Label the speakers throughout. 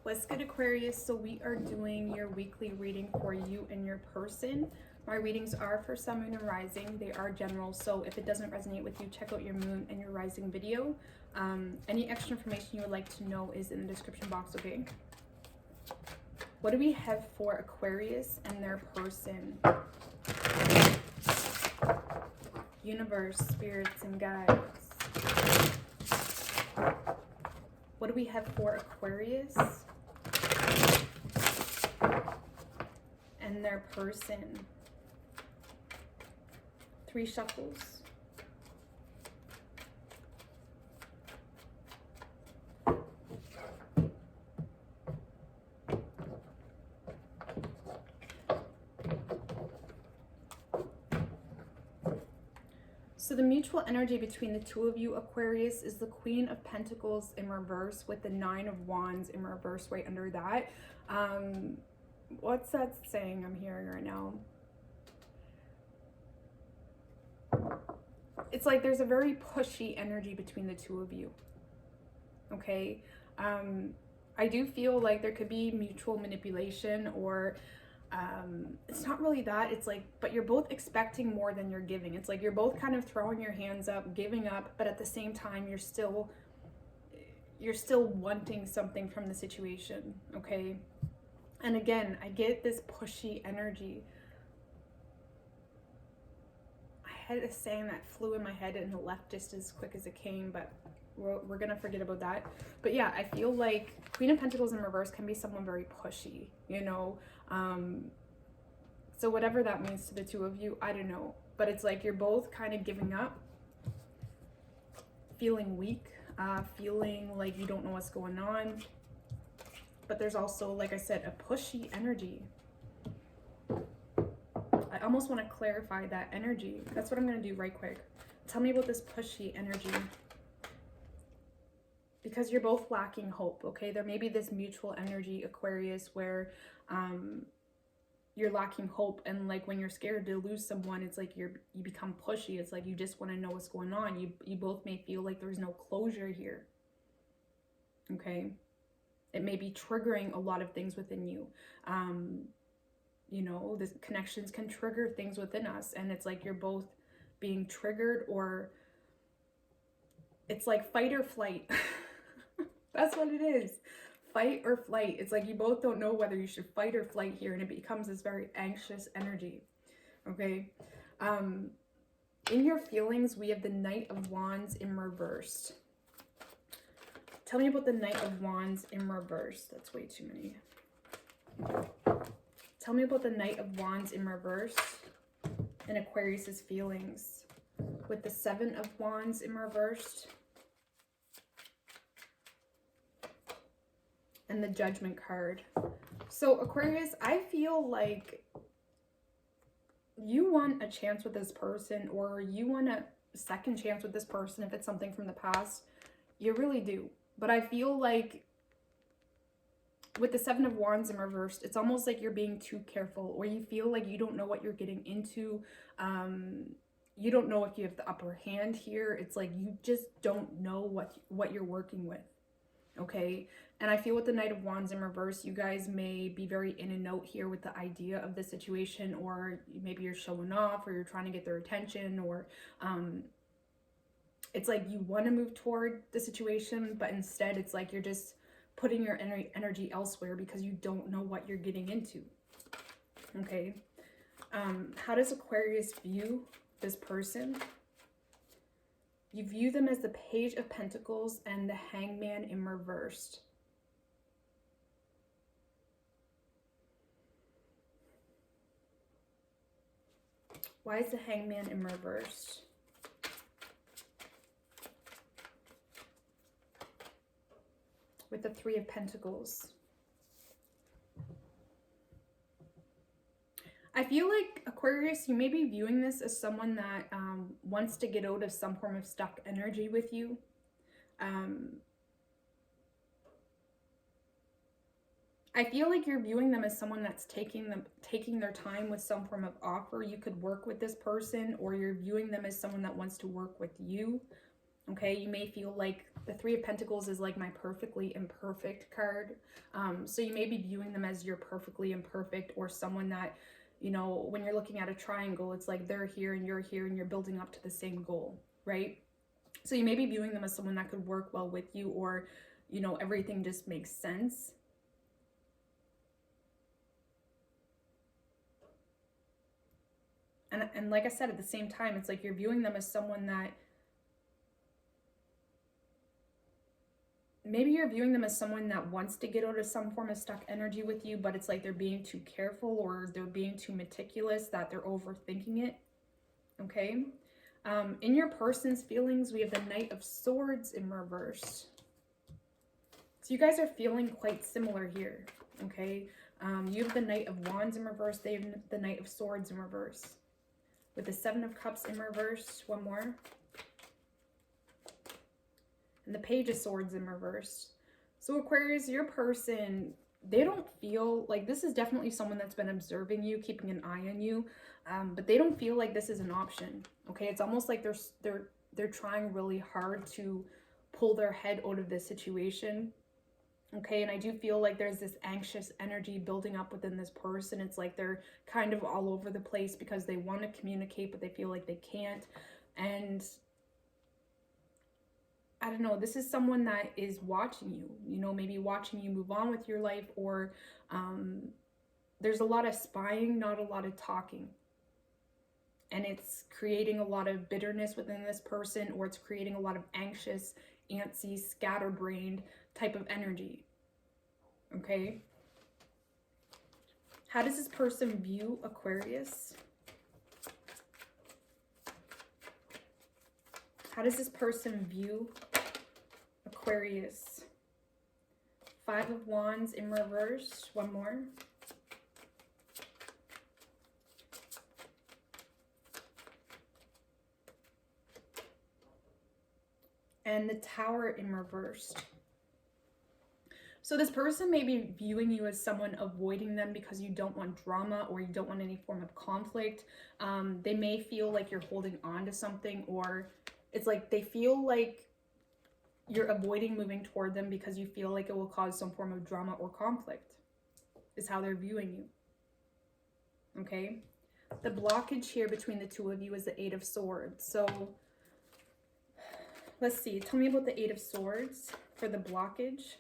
Speaker 1: What's good, Aquarius? So we are doing your weekly reading for you and your person. My readings are for sun, moon, and rising. They are general, so if it doesn't resonate with you, check out your moon and your rising video. Any extra information you would like to know is in the description box, okay? What do we have for Aquarius and their person? Universe, spirits, and guides. What do we have for Aquarius and their person? 3 shuffles. So the mutual energy between the two of you, Aquarius, is the Queen of Pentacles in reverse with the 9 of Wands in reverse right under that. What's that saying I'm hearing right now? It's like there's a very pushy energy between the two of you. Okay? I do feel like there could be mutual manipulation, or it's not really that. It's like, but you're both expecting more than you're giving. It's like you're both kind of throwing your hands up, giving up, but at the same time you're still wanting something from the situation. Okay? And again, I get this pushy energy. I had a saying that flew in my head and it left just as quick as it came, but we're gonna forget about that. But yeah, I feel like Queen of Pentacles in reverse can be someone very pushy, you know? So whatever that means to the two of you, I don't know. But it's like you're both kind of giving up, feeling weak, feeling like you don't know what's going on. But there's also, like I said, a pushy energy. I almost want to clarify that energy. That's what I'm going to do right quick. Tell me about this pushy energy. Because you're both lacking hope, okay? There may be this mutual energy, Aquarius, where you're lacking hope, and like when you're scared to lose someone, it's like you become pushy. It's like you just want to know what's going on. You both may feel like there's no closure here, okay? It may be triggering a lot of things within you. You know, the connections can trigger things within us, and it's like you're both being triggered, or it's like fight or flight. That's what it is. Fight or flight. It's like you both don't know whether you should fight or flight here, and it becomes this very anxious energy. Okay? In your feelings, we have the Knight of Wands in reverse. Tell me about the Knight of Wands in reverse. That's way too many. Tell me about the Knight of Wands in reverse and Aquarius's feelings with the 7 of Wands in reverse and the Judgment card. So Aquarius, I feel like you want a chance with this person, or you want a second chance with this person if it's something from the past. You really do. But I feel like with the 7 of Wands in reverse, it's almost like you're being too careful, or you feel like you don't know what you're getting into. You don't know if you have the upper hand here. It's like you just don't know what you're working with. Okay? And I feel with the Knight of Wands in reverse, you guys may be very in and out here with the idea of the situation, or maybe you're showing off, or you're trying to get their attention, or it's like you want to move toward the situation, but instead it's like you're just putting your energy elsewhere because you don't know what you're getting into. Okay? How does Aquarius view this person? You view them as the Page of Pentacles and the Hangman in reversed. Why is the Hangman in reversed? With the 3 of Pentacles. I feel like, Aquarius, you may be viewing this as someone that wants to get out of some form of stuck energy with you. I feel like you're viewing them as someone that's taking their time with some form of offer. You could work with this person, or you're viewing them as someone that wants to work with you. Okay, you may feel like the Three of Pentacles is like my perfectly imperfect card. So you may be viewing them as you're perfectly imperfect, or someone that, you know, when you're looking at a triangle, it's like they're here and you're building up to the same goal, right? So you may be viewing them as someone that could work well with you, or, you know, everything just makes sense. And like I said, at the same time, it's like you're viewing them as someone that, maybe you're viewing them as someone that wants to get out of some form of stuck energy with you, but it's like they're being too careful, or they're being too meticulous, that they're overthinking it. Okay. In your person's feelings, we have the Knight of Swords in reverse. So you guys are feeling quite similar here. Okay. You have the Knight of Wands in reverse. They have the Knight of Swords in reverse. With the Seven of Cups in reverse. One more. And the Page of Swords in reverse. So Aquarius, your person, they don't feel like, this is definitely someone that's been observing you, keeping an eye on you, but they don't feel like this is an option. Okay, it's almost like they're trying really hard to pull their head out of this situation. Okay, and I do feel like there's this anxious energy building up within this person. It's like they're kind of all over the place because they want to communicate, but they feel like they can't. And I don't know, this is someone that is watching you, you know, maybe watching you move on with your life, or there's a lot of spying, not a lot of talking. And it's creating a lot of bitterness within this person, or it's creating a lot of anxious, antsy, scatterbrained type of energy. Okay? How does this person view Aquarius? How does this person view Aquarius? Five of Wands in reverse. One more. And the Tower in reverse. So this person may be viewing you as someone avoiding them because you don't want drama, or you don't want any form of conflict. They may feel like you're holding on to something, or it's like they feel like you're avoiding moving toward them because you feel like it will cause some form of drama or conflict, is how they're viewing you. Okay? The blockage here between the two of you is the Eight of Swords. So let's see. Tell me about the Eight of Swords for the blockage.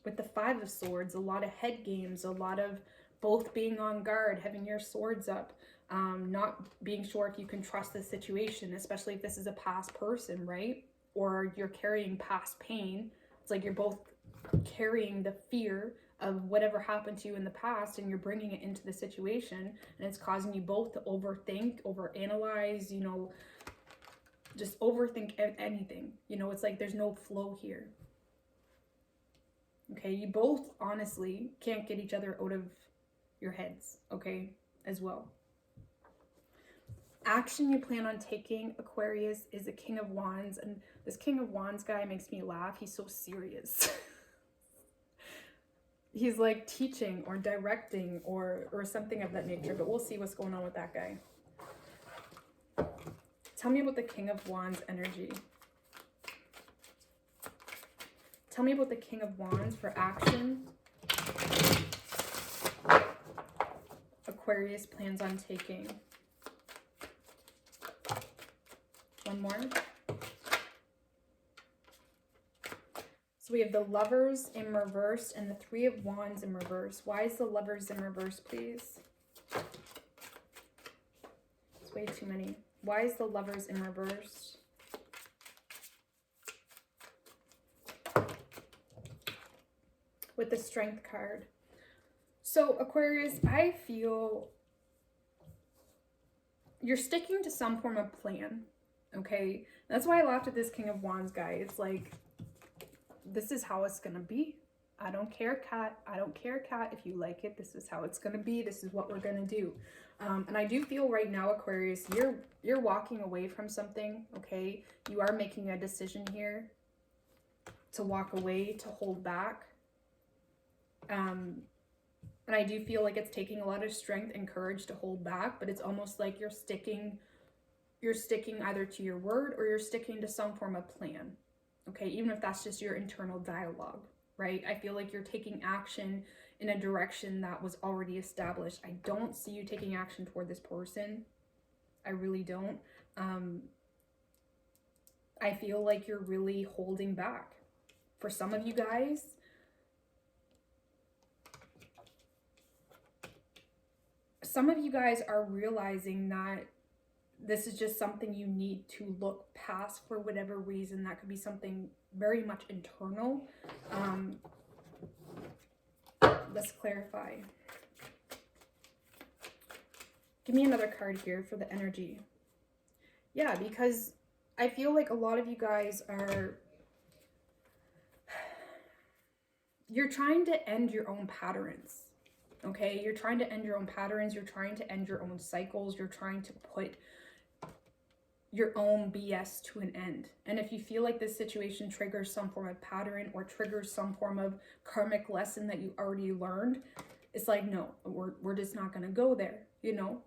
Speaker 1: With the Five of Swords, a lot of head games, a lot of both being on guard, having your swords up, not being sure if you can trust the situation, especially if this is a past person, right? Or you're carrying past pain. It's like you're both carrying the fear of whatever happened to you in the past, and you're bringing it into the situation, and it's causing you both to overthink, overanalyze, you know, just overthink anything. You know, it's like there's no flow here. Okay, you both honestly can't get each other out of your heads, okay, as well. Action you plan on taking, Aquarius, is the King of Wands. And this King of Wands guy makes me laugh. He's so serious. He's like teaching or directing or something of that nature, but we'll see what's going on with that guy. Tell me about the King of Wands energy. Tell me about the King of Wands for action Aquarius plans on taking. One more. So we have the Lovers in reverse and the Three of Wands in reverse. Why is the Lovers in reverse, please? It's way too many. Why is the Lovers in reverse? With the Strength card. So Aquarius, I feel you're sticking to some form of plan, okay? That's why I laughed at this King of Wands guy. It's like, this is how it's gonna be. I don't care, cat. I don't care, cat. If you like it, this is how it's gonna be. This is what we're gonna do. And I do feel right now, Aquarius, you're walking away from something, okay? You are making a decision here to walk away, to hold back. And I do feel like it's taking a lot of strength and courage to hold back, but it's almost like you're sticking you're sticking either to your word or you're sticking to some form of plan. Okay, even if that's just your internal dialogue, right? I feel like you're taking action in a direction that was already established. I don't see you taking action toward this person. I really don't. I feel like you're really holding back. For some of you guys, are realizing that this is just something you need to look past for whatever reason. That could be something very much internal. Let's clarify. Give me another card here for the energy. Yeah, because I feel like a lot of you guys are, you're trying to end your own patterns. Okay, you're trying to end your own patterns. You're trying to end your own cycles. You're trying to put your own BS to an end. And if you feel like this situation triggers some form of pattern or triggers some form of karmic lesson that you already learned, it's like, no, we're just not going to go there, you know?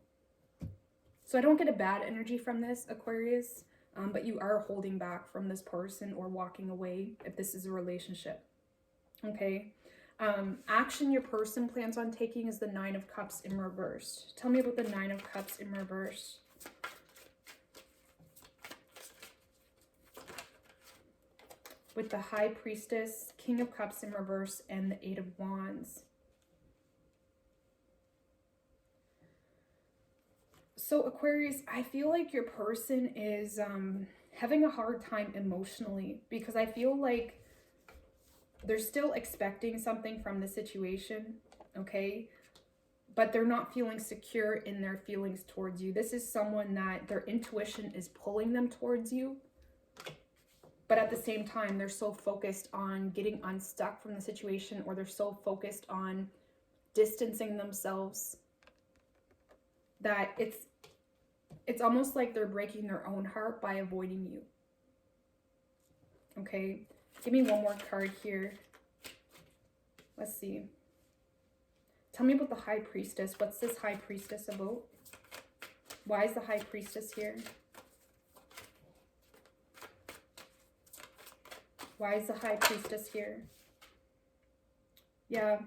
Speaker 1: So I don't get a bad energy from this, Aquarius, but you are holding back from this person or walking away if this is a relationship, okay? Action your person plans on taking is the Nine of Cups in reverse. Tell me about the Nine of Cups in reverse. With the High Priestess, King of Cups in reverse, and the Eight of Wands. So Aquarius, I feel like your person is having a hard time emotionally, because I feel like they're still expecting something from the situation, okay? But they're not feeling secure in their feelings towards you. This is someone that their intuition is pulling them towards you. But at the same time, they're so focused on getting unstuck from the situation, or they're so focused on distancing themselves that it's almost like they're breaking their own heart by avoiding you. Okay, give me one more card here. Let's see. Tell me about the High Priestess. What's this High Priestess about? Why is the High Priestess here? Why is the High Priestess here? Yeah,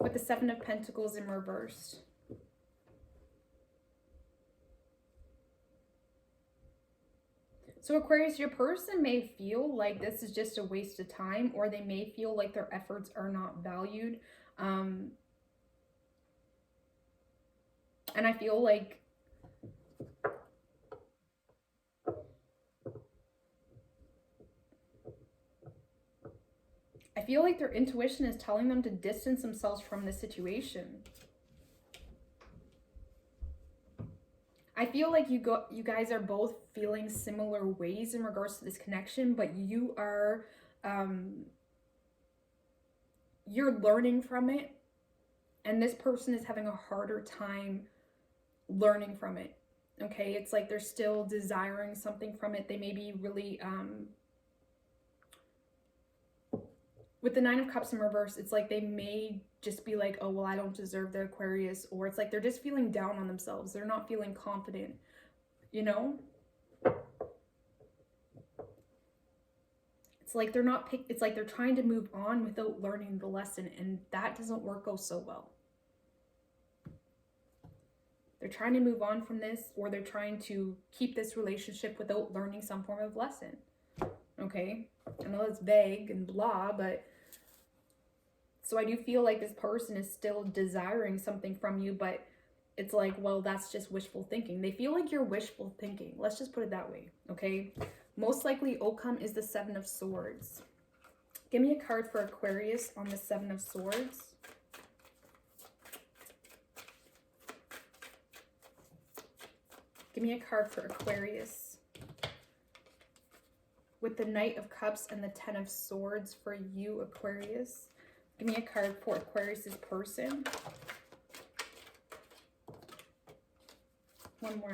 Speaker 1: with the Seven of Pentacles in reverse. So Aquarius, your person may feel like this is just a waste of time, or they may feel like their efforts are not valued. And I feel like their intuition is telling them to distance themselves from the situation. I feel like you guys are both feeling similar ways in regards to this connection, but you are, you're learning from it, and this person is having a harder time learning from it. Okay, it's like they're still desiring something from it. They may be really, with the Nine of Cups in reverse, it's like they may just be like, oh, well, I don't deserve the Aquarius. Or it's like they're just feeling down on themselves. They're not feeling confident, you know? It's like they're not, it's like they're trying to move on without learning the lesson. And that doesn't work out so well. They're trying to move on from this, or they're trying to keep this relationship without learning some form of lesson. Okay? I know it's vague and blah, but so I do feel like this person is still desiring something from you, but it's like, well, that's just wishful thinking. They feel like you're wishful thinking. Let's just put it that way, okay? Most likely outcome is the Seven of Swords. Give me a card for Aquarius on the Seven of Swords. Give me a card for Aquarius with the Knight of Cups and the Ten of Swords for you, Aquarius. Give me a card for Aquarius's person. One more.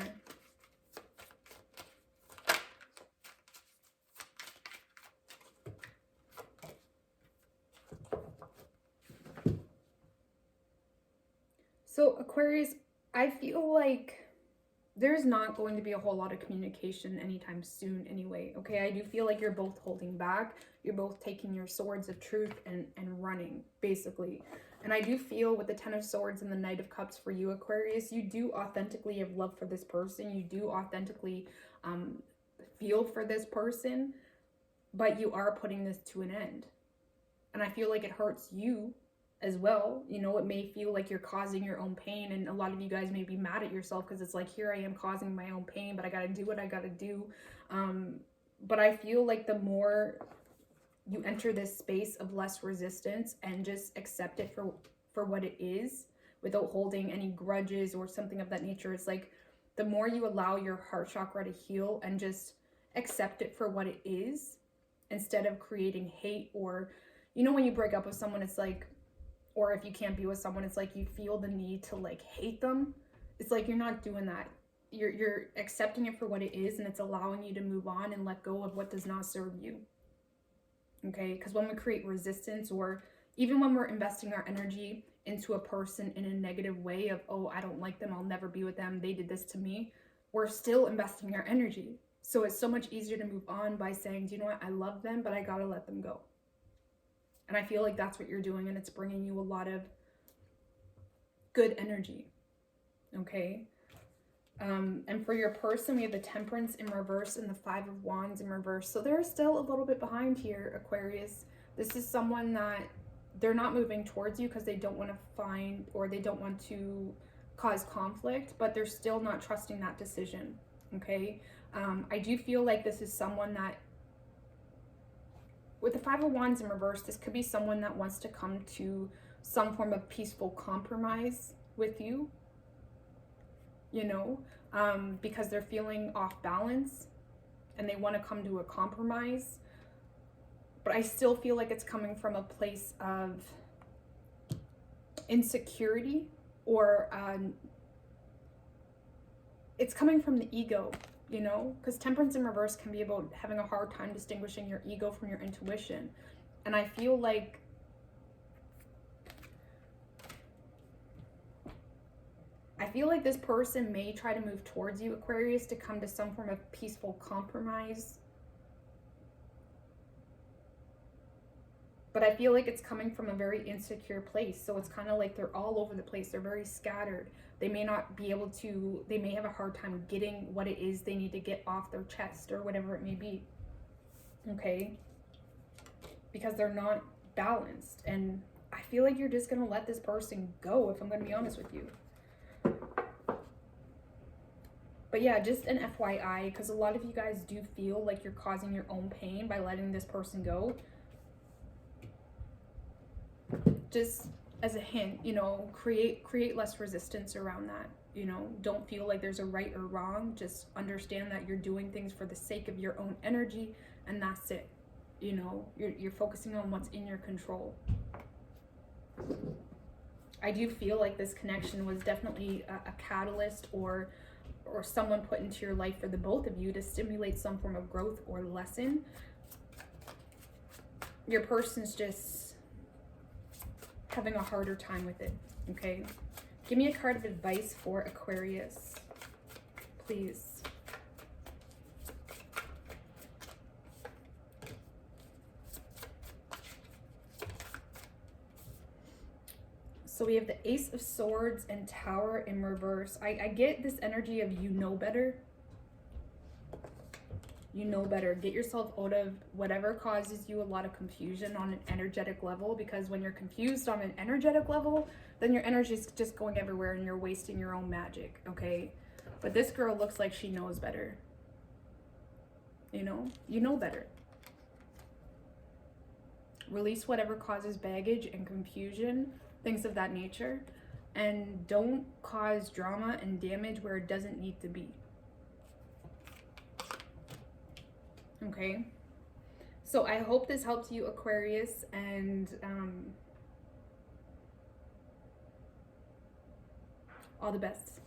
Speaker 1: So Aquarius, I feel like there's not going to be a whole lot of communication anytime soon anyway, okay? I do feel like you're both holding back. You're both taking your swords of truth and running, basically. And I do feel with the Ten of Swords and the Knight of Cups for you, Aquarius, you do authentically have love for this person. You do authentically feel for this person, but you are putting this to an end. And I feel like it hurts you as well. You know, it may feel like you're causing your own pain, and a lot of you guys may be mad at yourself because it's like, here I am causing my own pain, but I gotta do what I gotta do. But I feel like the more you enter this space of less resistance and just accept it for what it is, without holding any grudges or something of that nature, it's like the more you allow your heart chakra to heal and just accept it for what it is, instead of creating hate. Or, you know, when you break up with someone, it's like, or if you can't be with someone, it's like you feel the need to like hate them. It's like you're not doing that. You're accepting it for what it is, and it's allowing you to move on and let go of what does not serve you. Okay? Because when we create resistance, or even when we're investing our energy into a person in a negative way of, oh, I don't like them, I'll never be with them, they did this to me, we're still investing our energy. So it's so much easier to move on by saying, do you know what? I love them, but I gotta let them go. And I feel like that's what you're doing, and it's bringing you a lot of good energy, okay? And for your person, we have the Temperance in reverse and the Five of Wands in reverse. So they're still a little bit behind here, Aquarius. This is someone that they're not moving towards you because they don't want to find, or they don't want to cause conflict, but they're still not trusting that decision, okay? I do feel like this is someone that, with the Five of Wands in reverse, this could be someone that wants to come to some form of peaceful compromise with you, you know, because they're feeling off balance and they want to come to a compromise. But I still feel like it's coming from a place of insecurity, or it's coming from the ego. You know, because Temperance in reverse can be about having a hard time distinguishing your ego from your intuition. And I feel like this person may try to move towards you, Aquarius, to come to some form of peaceful compromise. But I feel like it's coming from a very insecure place. So it's kind of like they're all over the place. They're very scattered. They may not be able to, they may have a hard time getting what it is they need to get off their chest, or whatever it may be. Okay? Because they're not balanced. And I feel like you're just going to let this person go, if I'm going to be honest with you. But yeah, just an FYI, because a lot of you guys do feel like you're causing your own pain by letting this person go. Just as a hint, you know, create less resistance around that. You know, don't feel like there's a right or wrong. Just understand that you're doing things for the sake of your own energy, and that's it. You know, you're focusing on what's in your control. I do feel like this connection was definitely a catalyst, or someone put into your life for the both of you to stimulate some form of growth or lesson. Your person's just having a harder time with it, okay? Give me a card of advice for Aquarius, please. So we have the Ace of Swords and Tower in reverse. I get this energy of you know better. You know better. Get yourself out of whatever causes you a lot of confusion on an energetic level, because when you're confused on an energetic level, then your energy is just going everywhere and you're wasting your own magic, okay? But this girl looks like she knows better. You know better. Release whatever causes baggage and confusion, things of that nature, and don't cause drama and damage where it doesn't need to be. Okay, so I hope this helps you, Aquarius, and all the best.